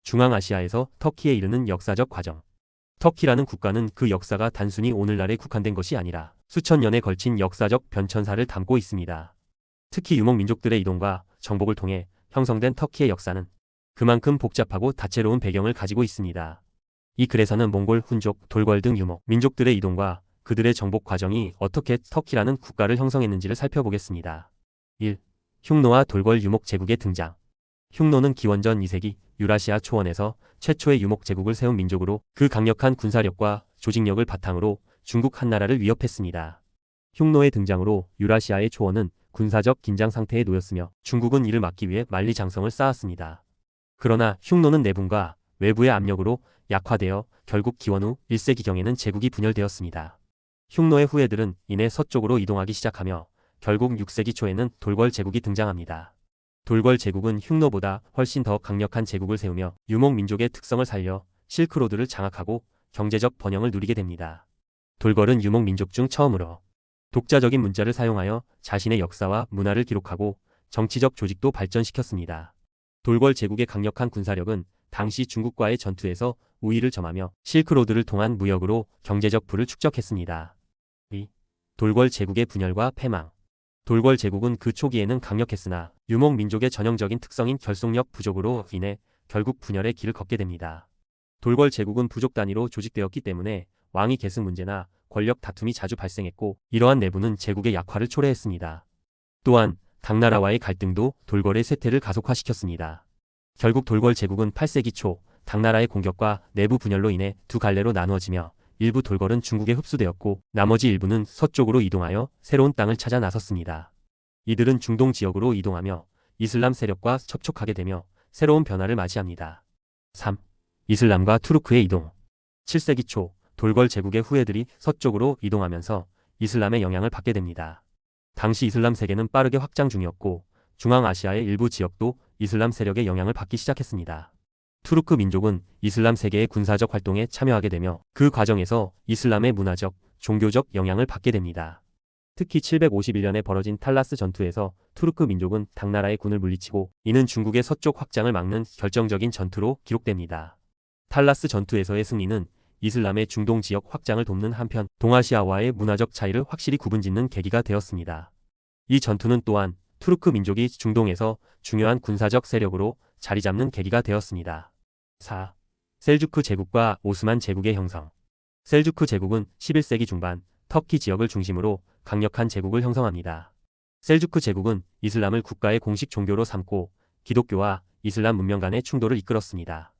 중앙아시아에서 터키에 이르는 역사적 과정. 터키라는 국가는 그 역사가 단순히 오늘날에 국한된 것이 아니라 수천 년에 걸친 역사적 변천사를 담고 있습니다. 특히 유목민족들의 이동과 정복을 통해 형성된 터키의 역사는 그만큼 복잡하고 다채로운 배경을 가지고 있습니다. 이 글에서는 몽골, 훈족, 돌궐 등 유목 민족들의 이동과 그들의 정복 과정이 어떻게 터키라는 국가를 형성했는지를 살펴보겠습니다. 1. 흉노와 돌궐 유목 제국의 등장. 흉노는 기원전 2세기 유라시아 초원에서 최초의 유목 제국을 세운 민족으로 그 강력한 군사력과 조직력을 바탕으로 중국 한나라를 위협했습니다. 흉노의 등장으로 유라시아의 초원은 군사적 긴장 상태에 놓였으며 중국은 이를 막기 위해 만리장성을 쌓았습니다. 그러나 흉노는 내분과 외부의 압력으로 약화되어 결국 기원 후 1세기경에는 제국이 분열되었습니다. 흉노의 후예들은 이내 서쪽으로 이동하기 시작하며 결국 6세기 초에는 돌궐 제국이 등장합니다. 돌궐 제국은 흉노보다 훨씬 더 강력한 제국을 세우며 유목 민족의 특성을 살려 실크로드를 장악하고 경제적 번영을 누리게 됩니다. 돌궐은 유목 민족 중 처음으로 독자적인 문자를 사용하여 자신의 역사와 문화를 기록하고 정치적 조직도 발전시켰습니다. 돌궐 제국의 강력한 군사력은 당시 중국과의 전투에서 우위를 점하며 실크로드를 통한 무역으로 경제적 부를 축적했습니다. 2. 돌궐 제국의 분열과 패망. 돌궐 제국은 그 초기에는 강력했으나 유목 민족의 전형적인 특성인 결속력 부족으로 인해 결국 분열의 길을 걷게 됩니다. 돌궐 제국은 부족 단위로 조직되었기 때문에 왕위 계승 문제나 권력 다툼이 자주 발생했고 이러한 내부는 제국의 약화를 초래했습니다. 또한 당나라와의 갈등도 돌궐의 쇠퇴를 가속화시켰습니다. 결국 돌궐 제국은 8세기 초 당나라의 공격과 내부 분열로 인해 두 갈래로 나누어지며 일부 돌궐은 중국에 흡수되었고 나머지 일부는 서쪽으로 이동하여 새로운 땅을 찾아 나섰습니다. 이들은 중동 지역으로 이동하며 이슬람 세력과 접촉하게 되며 새로운 변화를 맞이합니다. 3. 이슬람과 투르크의 이동. 7세기 초 돌궐 제국의 후예들이 서쪽으로 이동하면서 이슬람의 영향을 받게 됩니다. 당시 이슬람 세계는 빠르게 확장 중이었고 중앙아시아의 일부 지역도 이슬람 세력의 영향을 받기 시작했습니다. 투르크 민족은 이슬람 세계의 군사적 활동에 참여하게 되며 그 과정에서 이슬람의 문화적, 종교적 영향을 받게 됩니다. 특히 751년에 벌어진 탈라스 전투에서 투르크 민족은 당나라의 군을 물리치고 이는 중국의 서쪽 확장을 막는 결정적인 전투로 기록됩니다. 탈라스 전투에서의 승리는 이슬람의 중동 지역 확장을 돕는 한편 동아시아와의 문화적 차이를 확실히 구분짓는 계기가 되었습니다. 이 전투는 또한 투르크 민족이 중동에서 중요한 군사적 세력으로 자리 잡는 계기가 되었습니다. 4. 셀주크 제국과 오스만 제국의 형성. 셀주크 제국은 11세기 중반 터키 지역을 중심으로 강력한 제국을 형성합니다. 셀주크 제국은 이슬람을 국가의 공식 종교로 삼고 기독교와 이슬람 문명 간의 충돌을 이끌었습니다.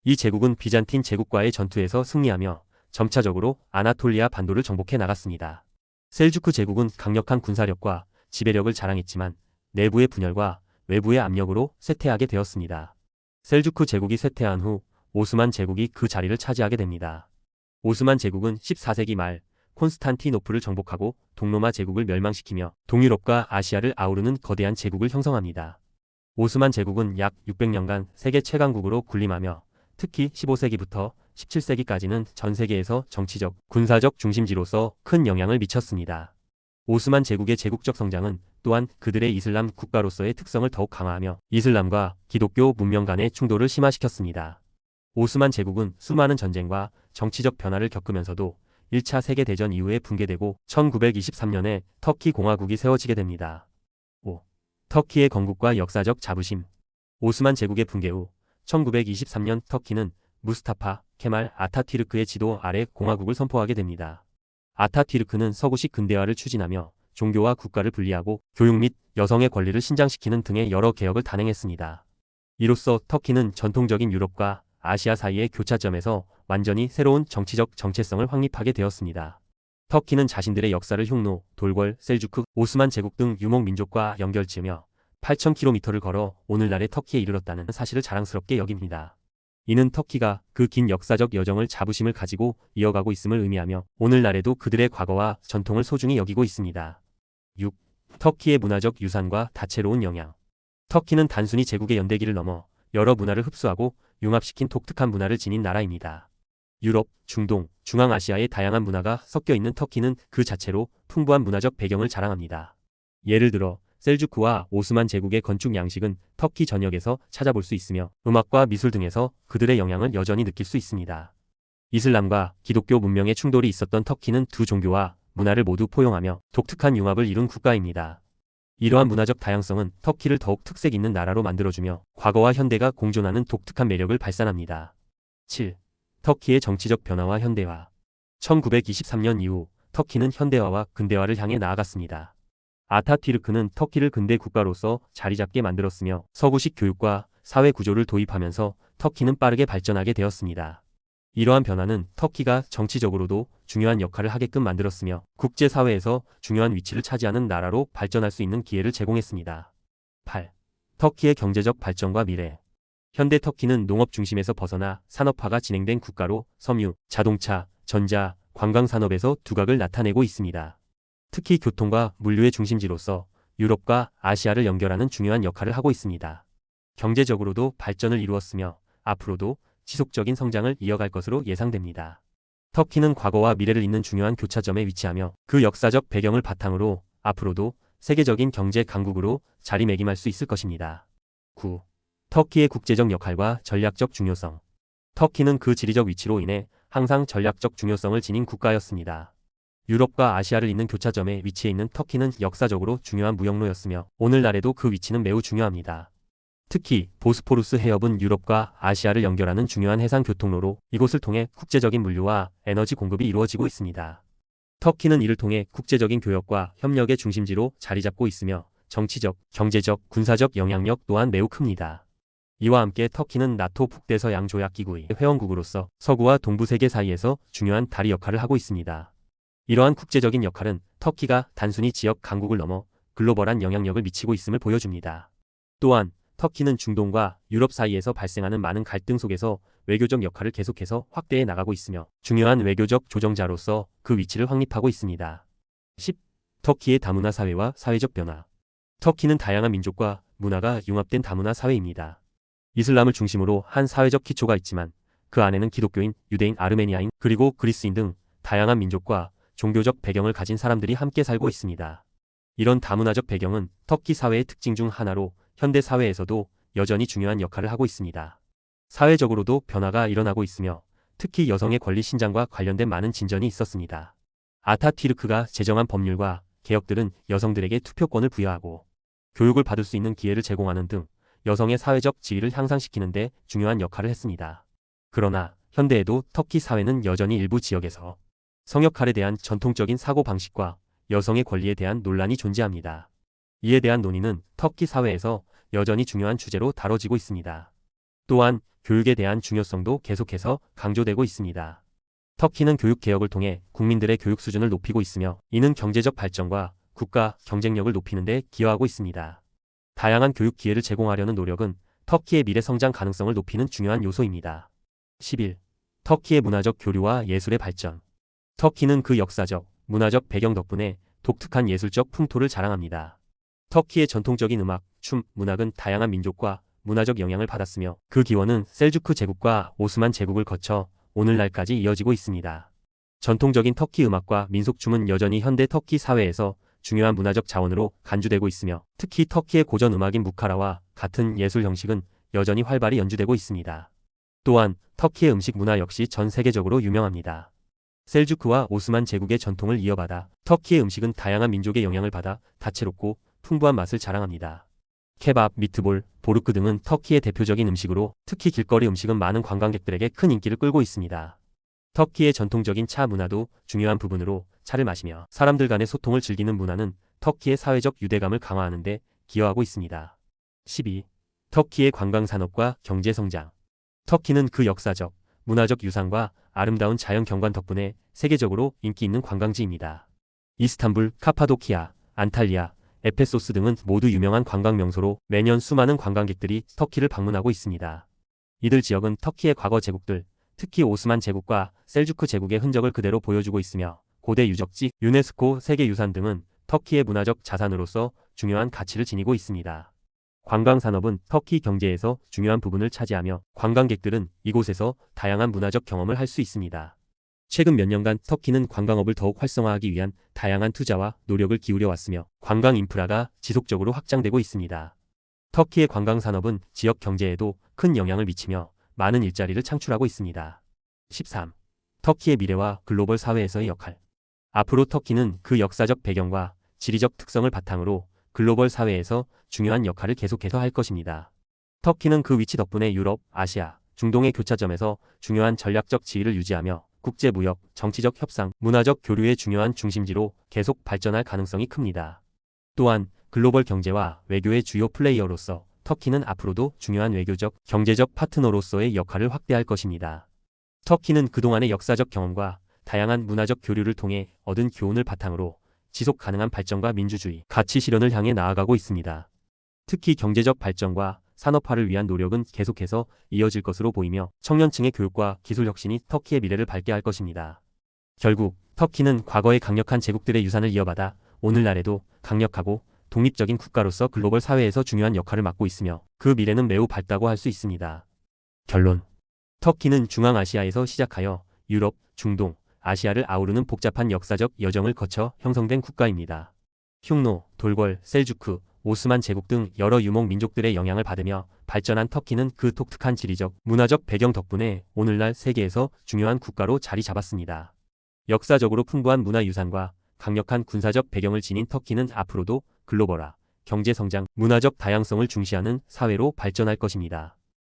이 제국은 비잔틴 제국과의 전투에서 승리하며 점차적으로 아나톨리아 반도를 정복해 나갔습니다. 셀주크 제국은 강력한 군사력과 지배력을 자랑했지만 내부의 분열과 외부의 압력으로 쇠퇴하게 되었습니다. 셀주크 제국이 쇠퇴한 후 오스만 제국이 그 자리를 차지하게 됩니다. 오스만 제국은 14세기 말 콘스탄티노플을 정복하고 동로마 제국을 멸망시키며 동유럽과 아시아를 아우르는 거대한 제국을 형성합니다. 오스만 제국은 약 600년간 세계 최강국으로 군림하며 특히 15세기부터 17세기까지는 전 세계에서 정치적, 군사적 중심지로서 큰 영향을 미쳤습니다. 오스만 제국의 제국적 성장은 또한 그들의 이슬람 국가로서의 특성을 더욱 강화하며 이슬람과 기독교 문명 간의 충돌을 심화시켰습니다. 오스만 제국은 수많은 전쟁과 정치적 변화를 겪으면서도 1차 세계대전 이후에 붕괴되고 1923년에 터키 공화국이 세워지게 됩니다. 5. 터키의 건국과 역사적 자부심. 오스만 제국의 붕괴 후 1923년 터키는 무스타파 케말 아타튀르크의 지도 아래 공화국을 선포하게 됩니다. 아타튀르크는 서구식 근대화를 추진하며 종교와 국가를 분리하고 교육 및 여성의 권리를 신장시키는 등의 여러 개혁을 단행했습니다. 이로써 터키는 전통적인 유럽과 아시아 사이의 교차점에서 완전히 새로운 정치적 정체성을 확립하게 되었습니다. 터키는 자신들의 역사를 흉노, 돌궐, 셀주크, 오스만 제국 등 유목 민족과 연결지으며 8,000km를 걸어 오늘날의 터키에 이르렀다는 사실을 자랑스럽게 여깁니다. 이는 터키가 그 긴 역사적 여정을 자부심을 가지고 이어가고 있음을 의미하며 오늘날에도 그들의 과거와 전통을 소중히 여기고 있습니다. 6. 터키의 문화적 유산과 다채로운 영향. 터키는 단순히 제국의 연대기를 넘어 여러 문화를 흡수하고 융합시킨 독특한 문화를 지닌 나라입니다. 유럽, 중동, 중앙아시아의 다양한 문화가 섞여 있는 터키는 그 자체로 풍부한 문화적 배경을 자랑합니다. 예를 들어 셀주크와 오스만 제국의 건축 양식은 터키 전역에서 찾아볼 수 있으며 음악과 미술 등에서 그들의 영향을 여전히 느낄 수 있습니다. 이슬람과 기독교 문명의 충돌이 있었던 터키는 두 종교와 문화를 모두 포용하며 독특한 융합을 이룬 국가입니다. 이러한 문화적 다양성은 터키를 더욱 특색 있는 나라로 만들어주며 과거와 현대가 공존하는 독특한 매력을 발산합니다. 7. 터키의 정치적 변화와 현대화. 1923년 이후 터키는 현대화와 근대화를 향해 나아갔습니다. 아타튀르크는 터키를 근대 국가로서 자리잡게 만들었으며 서구식 교육과 사회 구조를 도입하면서 터키는 빠르게 발전하게 되었습니다. 이러한 변화는 터키가 정치적으로도 중요한 역할을 하게끔 만들었으며 국제사회에서 중요한 위치를 차지하는 나라로 발전할 수 있는 기회를 제공했습니다. 8. 터키의 경제적 발전과 미래. 현대 터키는 농업 중심에서 벗어나 산업화가 진행된 국가로 섬유, 자동차, 전자, 관광산업에서 두각을 나타내고 있습니다. 특히 교통과 물류의 중심지로서 유럽과 아시아를 연결하는 중요한 역할을 하고 있습니다. 경제적으로도 발전을 이루었으며 앞으로도 지속적인 성장을 이어갈 것으로 예상됩니다. 터키는 과거와 미래를 잇는 중요한 교차점에 위치하며 그 역사적 배경을 바탕으로 앞으로도 세계적인 경제 강국으로 자리매김할 수 있을 것입니다. 9. 터키의 국제적 역할과 전략적 중요성. 터키는 그 지리적 위치로 인해 항상 전략적 중요성을 지닌 국가였습니다. 유럽과 아시아를 잇는 교차점에 위치해 있는 터키는 역사적으로 중요한 무역로였으며 오늘날에도 그 위치는 매우 중요합니다. 특히 보스포루스 해협은 유럽과 아시아를 연결하는 중요한 해상 교통로로 이곳을 통해 국제적인 물류와 에너지 공급이 이루어지고 있습니다. 터키는 이를 통해 국제적인 교역과 협력의 중심지로 자리잡고 있으며 정치적, 경제적, 군사적 영향력 또한 매우 큽니다. 이와 함께 터키는 나토 북대서양 조약기구의 회원국으로서 서구와 동부 세계 사이에서 중요한 다리 역할을 하고 있습니다. 이러한 국제적인 역할은 터키가 단순히 지역 강국을 넘어 글로벌한 영향력을 미치고 있음을 보여줍니다. 또한 터키는 중동과 유럽 사이에서 발생하는 많은 갈등 속에서 외교적 역할을 계속해서 확대해 나가고 있으며 중요한 외교적 조정자로서 그 위치를 확립하고 있습니다. 10. 터키의 다문화 사회와 사회적 변화. 터키는 다양한 민족과 문화가 융합된 다문화 사회입니다. 이슬람을 중심으로 한 사회적 기초가 있지만 그 안에는 기독교인, 유대인, 아르메니아인, 그리고 그리스인 등 다양한 민족과 종교적 배경을 가진 사람들이 함께 살고 있습니다. 이런 다문화적 배경은 터키 사회의 특징 중 하나로 현대 사회에서도 여전히 중요한 역할을 하고 있습니다. 사회적으로도 변화가 일어나고 있으며 특히 여성의 권리 신장과 관련된 많은 진전이 있었습니다. 아타튀르크가 제정한 법률과 개혁들은 여성들에게 투표권을 부여하고 교육을 받을 수 있는 기회를 제공하는 등 여성의 사회적 지위를 향상시키는 데 중요한 역할을 했습니다. 그러나 현대에도 터키 사회는 여전히 일부 지역에서 성역할에 대한 전통적인 사고방식과 여성의 권리에 대한 논란이 존재합니다. 이에 대한 논의는 터키 사회에서 여전히 중요한 주제로 다뤄지고 있습니다. 또한 교육에 대한 중요성도 계속해서 강조되고 있습니다. 터키는 교육 개혁을 통해 국민들의 교육 수준을 높이고 있으며 이는 경제적 발전과 국가 경쟁력을 높이는 데 기여하고 있습니다. 다양한 교육 기회를 제공하려는 노력은 터키의 미래 성장 가능성을 높이는 중요한 요소입니다. 11. 터키의 문화적 교류와 예술의 발전. 터키는 그 역사적, 문화적 배경 덕분에 독특한 예술적 풍토를 자랑합니다. 터키의 전통적인 음악, 춤, 문학은 다양한 민족과 문화적 영향을 받았으며 그 기원은 셀주크 제국과 오스만 제국을 거쳐 오늘날까지 이어지고 있습니다. 전통적인 터키 음악과 민속춤은 여전히 현대 터키 사회에서 중요한 문화적 자원으로 간주되고 있으며 특히 터키의 고전 음악인 무카라와 같은 예술 형식은 여전히 활발히 연주되고 있습니다. 또한 터키의 음식 문화 역시 전 세계적으로 유명합니다. 셀주크와 오스만 제국의 전통을 이어받아 터키의 음식은 다양한 민족의 영향을 받아 다채롭고 풍부한 맛을 자랑합니다. 케밥, 미트볼, 보르크 등은 터키의 대표적인 음식으로 특히 길거리 음식은 많은 관광객들에게 큰 인기를 끌고 있습니다. 터키의 전통적인 차 문화도 중요한 부분으로 차를 마시며 사람들 간의 소통을 즐기는 문화는 터키의 사회적 유대감을 강화하는 데 기여하고 있습니다. 12. 터키의 관광산업과 경제성장. 터키는 그 역사적, 문화적 유산과 아름다운 자연 경관 덕분에 세계적으로 인기 있는 관광지입니다. 이스탄불, 카파도키아, 안탈리아, 에페소스 등은 모두 유명한 관광 명소로 매년 수많은 관광객들이 터키를 방문하고 있습니다. 이들 지역은 터키의 과거 제국들, 특히 오스만 제국과 셀주크 제국의 흔적을 그대로 보여주고 있으며 고대 유적지, 유네스코 세계유산 등은 터키의 문화적 자산으로서 중요한 가치를 지니고 있습니다. 관광산업은 터키 경제에서 중요한 부분을 차지하며 관광객들은 이곳에서 다양한 문화적 경험을 할 수 있습니다. 최근 몇 년간 터키는 관광업을 더욱 활성화하기 위한 다양한 투자와 노력을 기울여 왔으며 관광 인프라가 지속적으로 확장되고 있습니다. 터키의 관광 산업은 지역 경제에도 큰 영향을 미치며 많은 일자리를 창출하고 있습니다. 13. 터키의 미래와 글로벌 사회에서의 역할. 앞으로 터키는 그 역사적 배경과 지리적 특성을 바탕으로 글로벌 사회에서 중요한 역할을 계속해서 할 것입니다. 터키는 그 위치 덕분에 유럽, 아시아, 중동의 교차점에서 중요한 전략적 지위를 유지하며 국제무역, 정치적 협상, 문화적 교류의 중요한 중심지로 계속 발전할 가능성이 큽니다. 또한 글로벌 경제와 외교의 주요 플레이어로서 터키는 앞으로도 중요한 외교적, 경제적 파트너로서의 역할을 확대할 것입니다. 터키는 그동안의 역사적 경험과 다양한 문화적 교류를 통해 얻은 교훈을 바탕으로 지속 가능한 발전과 민주주의, 가치 실현을 향해 나아가고 있습니다. 특히 경제적 발전과 산업화를 위한 노력은 계속해서 이어질 것으로 보이며 청년층의 교육과 기술 혁신이 터키의 미래를 밝게 할 것입니다. 결국 터키는 과거의 강력한 제국들의 유산을 이어받아 오늘날에도 강력하고 독립적인 국가로서 글로벌 사회에서 중요한 역할을 맡고 있으며 그 미래는 매우 밝다고 할 수 있습니다. 결론. 터키는 중앙아시아에서 시작하여 유럽, 중동, 아시아를 아우르는 복잡한 역사적 여정을 거쳐 형성된 국가입니다. 흉노, 돌궐, 셀주크, 오스만 제국 등 여러 유목 민족들의 영향을 받으며 발전한 터키는 그 독특한 지리적, 문화적 배경 덕분에 오늘날 세계에서 중요한 국가로 자리 잡았습니다. 역사적으로 풍부한 문화유산과 강력한 군사적 배경을 지닌 터키는 앞으로도 글로벌화, 경제성장, 문화적 다양성을 중시하는 사회로 발전할 것입니다.